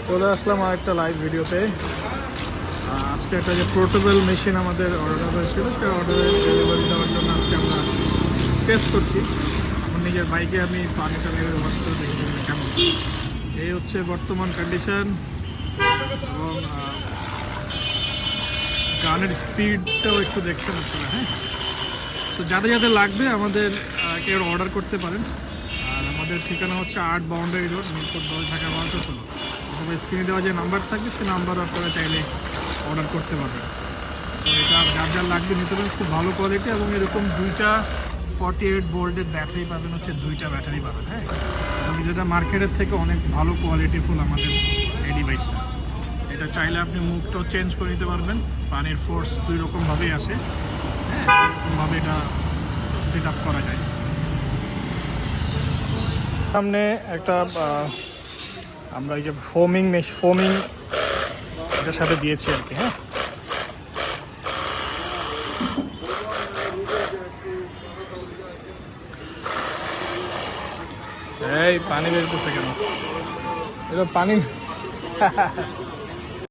চলে আসলাম আরেকটা লাইভ ভিডিওতে। আজকে একটা যে পোর্টেবল মেশিন আমাদের অর্ডার হয়েছিল, সেই অর্ডারের ডেলিভারি দেওয়ার জন্য আজকে আমরা টেস্ট করছি। আমার নিজের বাইকে আমি পানিটা নেমে ওয়াশ করে দেখি কেমন। এই হচ্ছে বর্তমান কন্ডিশন এবং গানের স্পিডটাও একটু দেখছেন আপনারা। হ্যাঁ, তো যাদের যাদের লাগবে আমাদের কেউ অর্ডার করতে পারেন। আর আমাদের ঠিকানা হচ্ছে 8 বাউন্ডারি রোড, মিরপুর 10, ঢাকা 1216। অথবা স্ক্রিনে দেওয়া যে নাম্বার থাকে সেই নাম্বারও আপনারা চাইলে অর্ডার করতে পারবেন। তো এটা যার যার লাগবে নিতে পারেন, খুব ভালো কোয়ালিটি এবং এরকম 2টা 48 ভোল্টের ব্যাটারি পাবেন, হচ্ছে 2টা ব্যাটারি পাবেন। হ্যাঁ, এবং যেটা মার্কেটের থেকে অনেক ভালো কোয়ালিটিফুল আমাদের এই ডিভাইসটা। এটা চাইলে আপনি মুখটাও চেঞ্জ করে নিতে পারবেন, পানির ফোর্স 2 রকমভাবেই আসে। হ্যাঁ, এরকমভাবে এটা সেট আপ করা যায়। সামনে একটা আমরা এই যে ফোমিং এটার সাথে দিয়েছি আর কি। হ্যাঁ, এই পানি বের করছে কেন? এটা পানি